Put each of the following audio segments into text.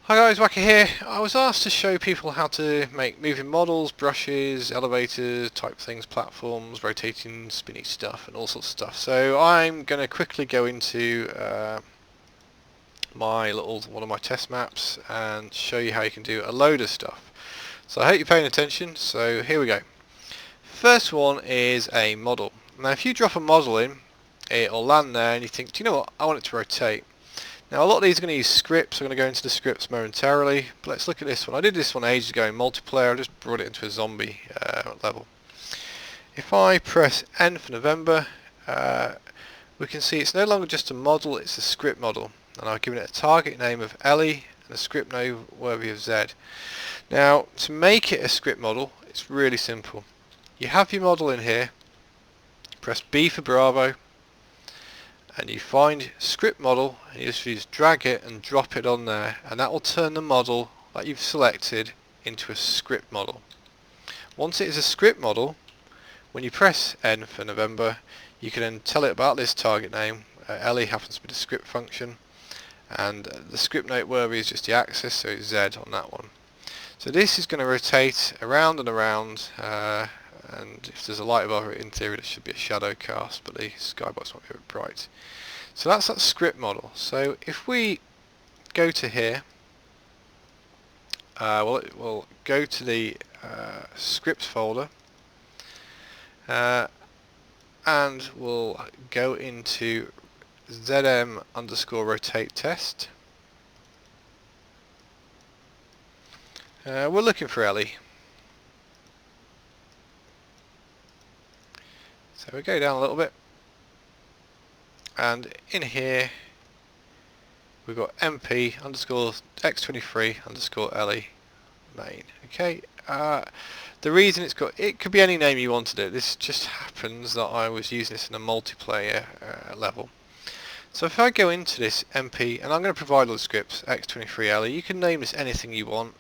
Hi guys, Wakka here. I was asked to show people how to make moving models, brushes, elevators, type things, platforms, rotating, spinny stuff and all sorts of stuff. So I'm going to quickly go into one of my test maps and show you how you can do a load of stuff. So I hope you're paying attention. So here we go. First one is a model. Now if you drop a model in, it'll land there and you think, do you know what, I want it to rotate. Now a lot of these are going to use scripts. I'm going to go into the scripts momentarily, but let's look at this one. I did this one ages ago in multiplayer. I just brought it into a zombie level. If I press N for November, we can see it's no longer just a model, it's a script model. And I've given it a target name of Ellie and a script name worthy of Z. Now to make it a script model, it's really simple. You have your model in here, press B for Bravo, and you find script model and you just drag it and drop it on there, and that will turn the model that you've selected into a script model. Once it is a script model, when you press N for November, you can then tell it about this target name. Ellie happens to be the script function, and the script noteworthy is just the axis, so it's Z on that one. So this is going to rotate around and around, and if there's a light above it, in theory there should be a shadow cast, but the skybox won't be very bright. So that's that script model. So if we go to here, we'll go to the scripts folder, and we'll go into ZM_rotate test. We're looking for Ellie. So we go down a little bit, and in here we've got MP_X23_Ellie main. Okay, the reason it could be any name you wanted it. This just happens that I was using this in a multiplayer level. So if I go into this MP, and I'm going to provide all the scripts, X23Ellie, you can name this anything you want.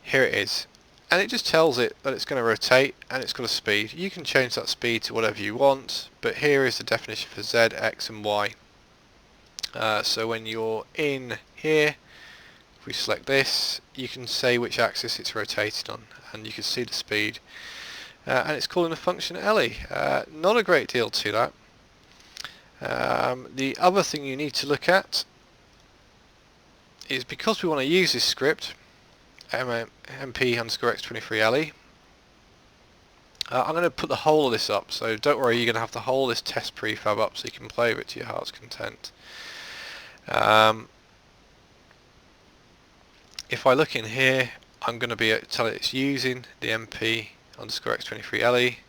Here it is. And it just tells it that it's going to rotate and it's got a speed. You can change that speed to whatever you want, but here is the definition for Z, X and Y. So when you're in here, if we select this, you can say which axis it's rotated on, and you can see the speed. And it's calling the function Ellie. Not a great deal to that. The other thing you need to look at is, because we want to use this script, MP_X23Ellie, I'm going to put the whole of this up, so don't worry, you're going to have the whole of this test prefab up so you can play with it to your heart's content. If I look in here, I'm going to be tell it it's using the MP_X23Ellie,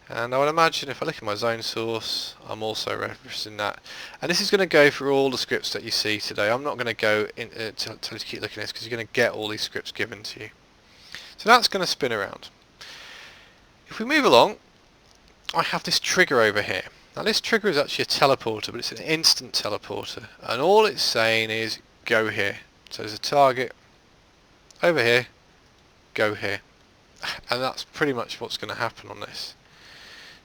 and I would imagine if I look at my zone source, I'm also referencing that. And this is going to go through all the scripts that you see today. I'm not going to go in to keep looking at this, because you're going to get all these scripts given to you. So that's going to spin around. If we move along, I have this trigger over here. Now this trigger is actually a teleporter, but it's an instant teleporter, and all it's saying is go here. So there's a target over here, go here, and that's pretty much what's going to happen on this.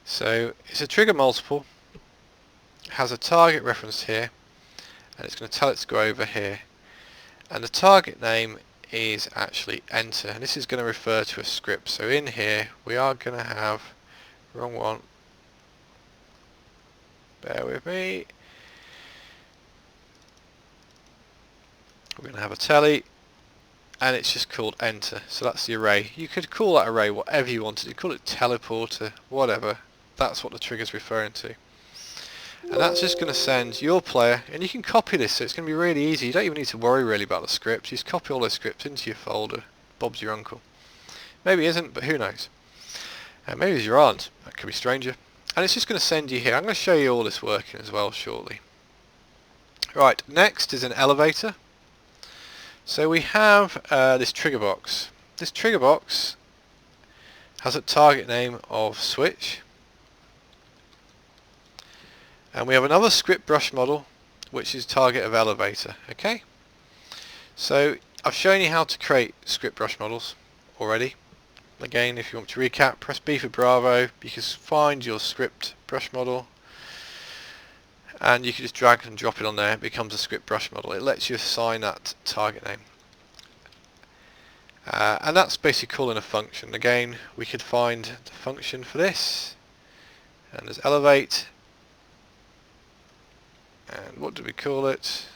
So it's a trigger multiple, it has a target reference here, and it's going to tell it to go over here, and the target name is actually enter, and this is going to refer to a script. So in here we are going to have, wrong one, bear with me, we're going to have a telly, and it's just called enter. So that's the array. You could call that array whatever you wanted. You call it teleporter, whatever. That's what the trigger's referring to. And that's just going to send your player, and you can copy this, so it's going to be really easy. You don't even need to worry really about the scripts. You just copy all those scripts into your folder. Bob's your uncle. Maybe he isn't, but who knows. Maybe it's your aunt. That could be stranger. And it's just going to send you here. I'm going to show you all this working as well shortly. Right, next is an elevator. So we have this trigger box. This trigger box has a target name of switch, and we have another script brush model which is target of elevator. Okay, so I've shown you how to create script brush models already. Again, if you want to recap, press B for Bravo. You can find your script brush model, and you can just drag and drop it on there. It becomes a script brush model. It lets you assign that target name. And that's basically calling a function. Again, we could find the function for this, and there's elevate, and what do we call it?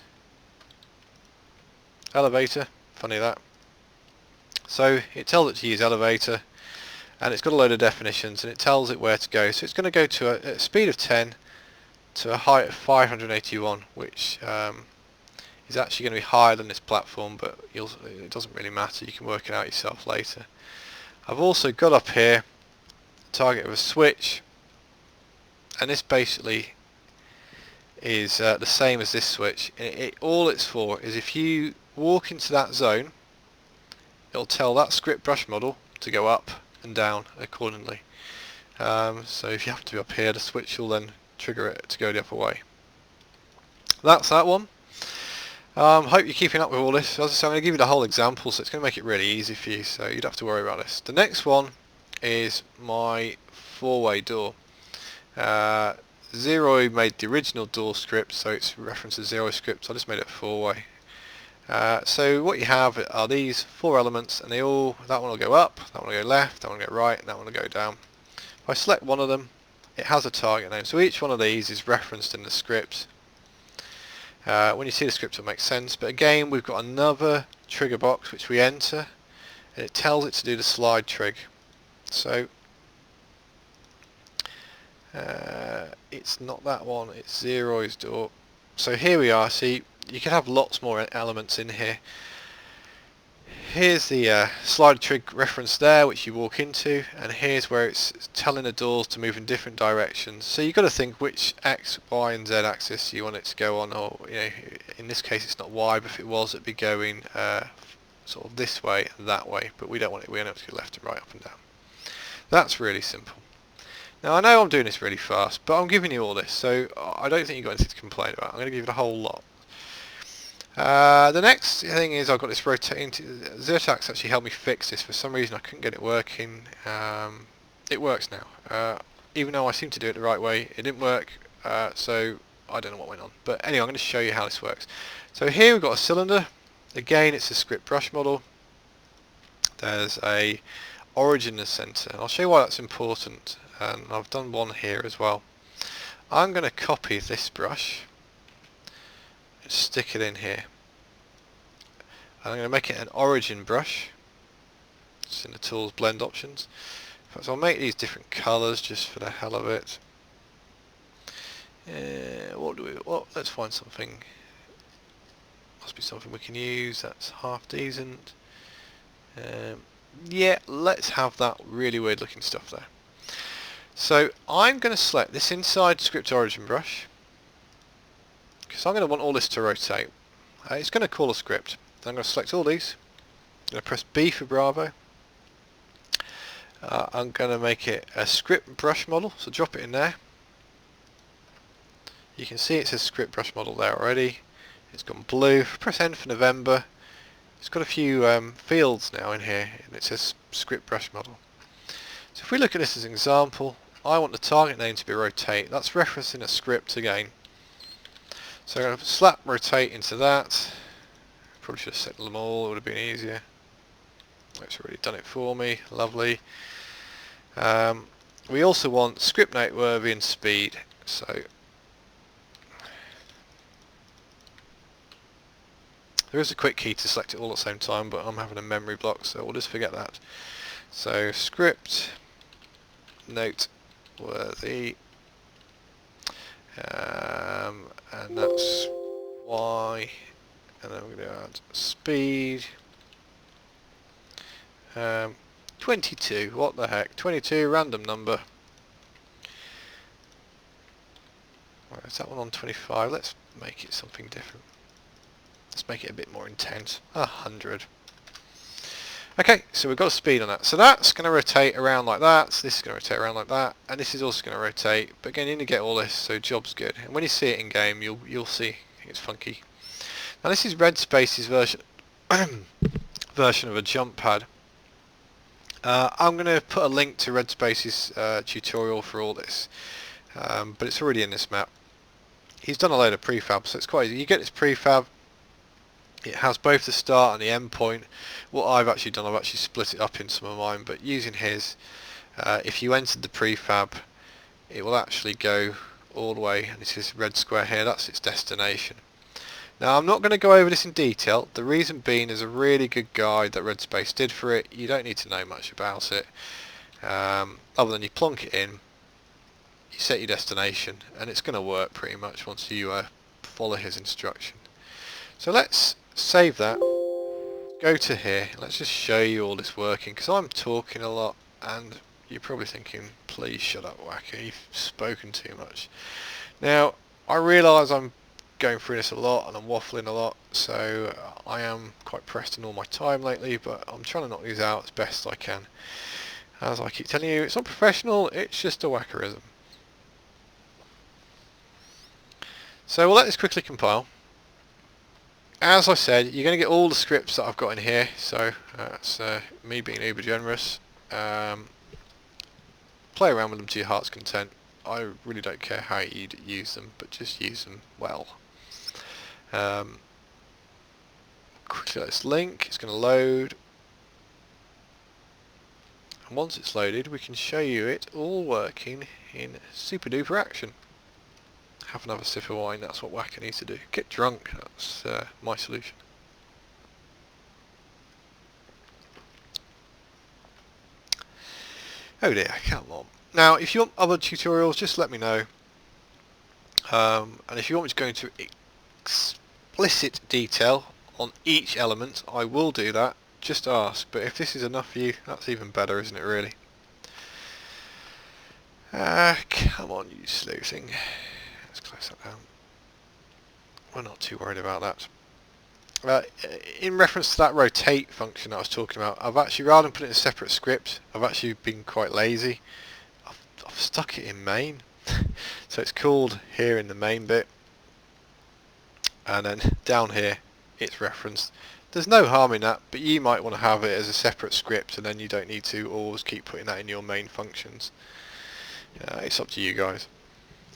Elevator. Funny that. So it tells it to use elevator, and it's got a load of definitions, and it tells it where to go. So it's going to go to a speed of 10 to a height of 581, which is actually going to be higher than this platform, but it doesn't really matter. You can work it out yourself later. I've also got up here the target of a switch, and this basically is the same as this switch. All it's for is if you walk into that zone, it'll tell that script brush model to go up and down accordingly. So if you happen to be up here, the switch will then trigger it to go the other way. That's that one. Hope you're keeping up with all this. As I say, I'm going to give you the whole example, so it's going to make it really easy for you, so you don't have to worry about this. The next one is my four-way door. Zeroy made the original door script, so it's referenced as Zeroy script, so I just made it four-way. So what you have are these four elements, and that one will go up, that one will go left, that one will go right, and that one will go down. If I select one of them, it has a target name, so each one of these is referenced in the script. When you see the script it'll make sense, but again we've got another trigger box which we enter, and it tells it to do the slide trig. So it's not that one, it's Zeroy's door. So here we are. See, you can have lots more elements in here. Here's the slide trig reference there, which you walk into, and here's where it's telling the doors to move in different directions. So you've got to think which X, Y and Z axis you want it to go on, or in this case it's not Y, but if it was it'd be going sort of this way and that way, but we don't want it, we want it to go left and right, up and down. That's really simple. Now I know I'm doing this really fast, but I'm giving you all this, so I don't think you've got anything to complain about. I'm going to give you the whole lot. The next thing is I've got this rotating. ZCTxChaosx actually helped me fix this. For some reason I couldn't get it working. It works now. Even though I seem to do it the right way, it didn't work, so I don't know what went on. But anyway, I'm going to show you how this works. So here we've got a cylinder. Again, it's a script brush model. There's a origin in the center. I'll show you why that's important, and I've done one here as well. I'm going to copy this brush, stick it in here, and I'm going to make it an origin brush. It's in the tools blend options. So I'll make these different colours just for the hell of it. Let's find something. Must be something we can use that's half decent. Yeah, let's have that really weird looking stuff there. So I'm going to select this inside script origin brush, because I'm going to want all this to rotate. It's going to call a script. Then I'm going to select all these. I'm going to press B for Bravo. I'm going to make it a script brush model, so drop it in there. You can see it says script brush model there already. It's gone blue. Press N for November. It's got a few fields now in here, and it says script brush model. So if we look at this as an example, I want the target name to be rotate. That's referencing a script again. So I'm going to slap rotate into that. Probably should have set them all, it would have been easier. It's already done it for me, lovely. We also want script noteworthy and speed. So there is a quick key to select it all at the same time, but I'm having a memory block, so we'll just forget that. So script noteworthy, and that's Y, and then we're going to add speed. 22, what the heck, 22, random number. Right, is that one on 25? Let's make it something different. Let's make it a bit more intense. 100. Okay, so we've got a speed on that. So that's going to rotate around like that, so this is going to rotate around like that, and this is also going to rotate. But again, you need to get all this, so job's good. And when you see it in game, you'll see it's funky. Now this is RedSpace's version of a jump pad. I'm going to put a link to RedSpace's tutorial for all this, but it's already in this map. he's done a load of prefab, so it's quite easy. You get this prefab, it has both the start and the end point. What I've actually done, I've actually split it up in some of mine, but using his, if you entered the prefab, it will actually go all the way, and this is red square here, that's its destination. Now I'm not going to go over this in detail, the reason being is a really good guide that RedSpace did for it. You don't need to know much about it, other than you plonk it in, you set your destination, and it's going to work pretty much once you follow his instruction. So let's save that, go to here, let's just show you all this working, because I'm talking a lot and you're probably thinking, please shut up Wakka, you've spoken too much. Now I realise I'm going through this a lot and I'm waffling a lot, so I am quite pressed on all my time lately, but I'm trying to knock these out as best I can. As I keep telling you, it's not professional, it's just a Wakkaism. So we'll let this quickly compile. As I said, you're going to get all the scripts that I've got in here, so that's me being uber generous. Play around with them to your heart's content. I really don't care how you use them, but just use them well. Quickly let this link, it's going to load, and once it's loaded we can show you it all working in super duper action. Have another sip of wine, that's what Wakka needs to do. Get drunk, that's my solution. Oh dear, come on. Now if you want other tutorials, just let me know. And if you want me to go into explicit detail on each element, I will do that. Just ask. But if this is enough for you, that's even better, isn't it really? Come on, you slow thing. Let's close that down. We're not too worried about that. In reference to that rotate function I was talking about, I've actually, rather than putting it in a separate script, I've actually been quite lazy. I've stuck it in main. So it's called here in the main bit, and then down here it's referenced. There's no harm in that, but you might want to have it as a separate script, and then you don't need to always keep putting that in your main functions. It's up to you guys.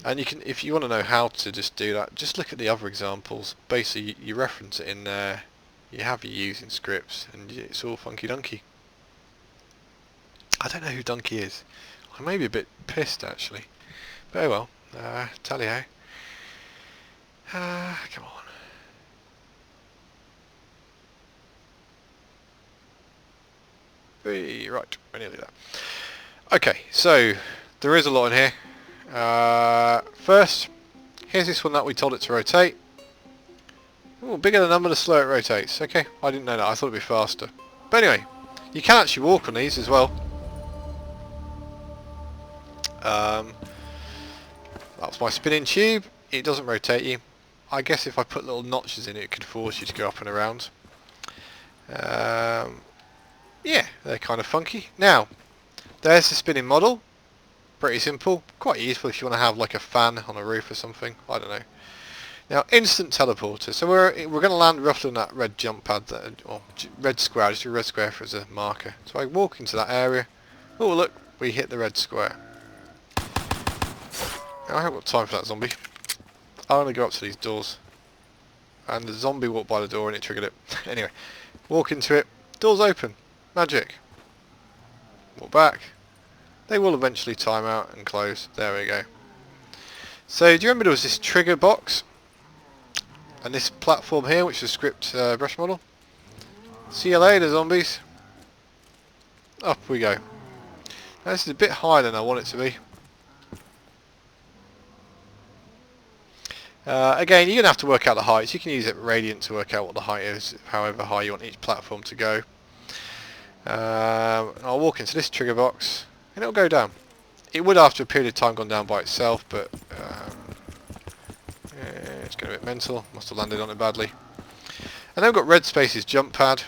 And you can, if you want to know how to just do that, just look at the other examples. Basically you reference it in there, you have your using scripts, and it's all funky dunky. I don't know who Donkey is. I may be a bit pissed actually, but oh well. Tally ho. Come on. Right, we're nearly there. Okay, so there is a lot in here. First, here's this one that we told it to rotate. Ooh, bigger the number, the slower it rotates. Okay, I didn't know that. I thought it'd be faster. But anyway, you can actually walk on these as well. That's my spinning tube. It doesn't rotate you. I guess if I put little notches in it, it could force you to go up and around. Yeah, they're kind of funky. Now, there's the spinning model. Pretty simple. Quite useful if you want to have like a fan on a roof or something. I don't know. Now, instant teleporter. So we're going to land roughly on that red jump pad, or red square. Just do a red square for as a marker. So I walk into that area. Oh look, we hit the red square. Now, I haven't got time for that zombie. I'm going to go up to these doors. And the zombie walked by the door and it triggered it. Anyway, walk into it. Doors open. Magic. Walk back. They will eventually time out and close. There we go. So do you remember there was this trigger box? And this platform here, which is script brush model. See you later, zombies. Up we go. Now, this is a bit higher than I want it to be. Again, you're going to have to work out the heights. You can use it Radiant to work out what the height is, however high you want each platform to go. I'll walk into this trigger box and it'll go down. It would after a period of time gone down by itself, but yeah, it's going a bit mental. Must have landed on it badly. And then we've got RedSpace's jump pad.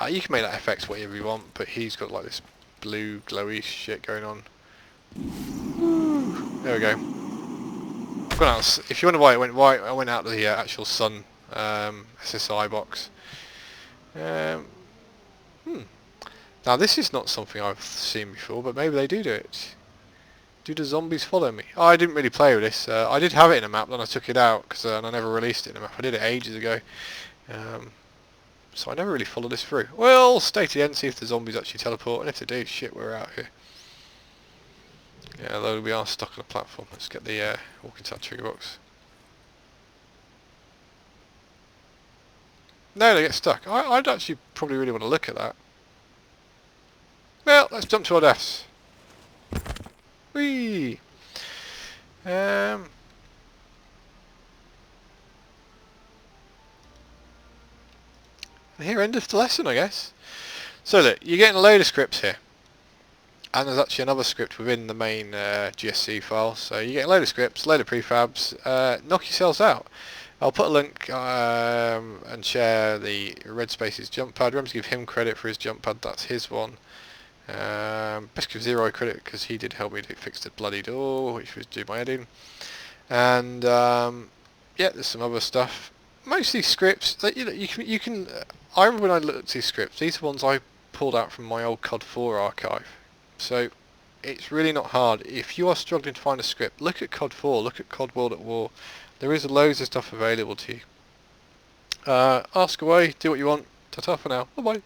You can make that FX whatever you want, but he's got like this blue glowy shit going on. There we go. I've gone out, if you wonder why it went white, I went out to the actual sun SSI box. Now this is not something I've seen before, but maybe they do it. Do the zombies follow me? Oh, I didn't really play with this. I did have it in a map, then I took it out and I never released it in a map. I did it ages ago. So I never really followed this through. Well, stay to the end, see if the zombies actually teleport, and if they do, shit, we're out here. Yeah, although we are stuck on a platform. Let's get the walking tap trigger box. No, they get stuck. I'd actually probably really want to look at that. Well, let's jump to our deaths. Whee! Here endeth the lesson, I guess. So look, you're getting a load of scripts here. And there's actually another script within the main GSC file. So you get a load of scripts, a load of prefabs, knock yourselves out. I'll put a link and share the RedSpace's jump pad. Remember to give him credit for his jump pad, that's his one. Best give Zeroy credit because he did help me to fix the bloody door, which was do my head in. And yeah, there's some other stuff. Most of these scripts, that you can. I remember when I looked at these scripts, these are ones I pulled out from my old COD 4 archive. So it's really not hard. If you are struggling to find a script, look at COD 4, look at COD World at War. There is loads of stuff available to you. Ask away, do what you want. Ta-ta for now. Bye bye.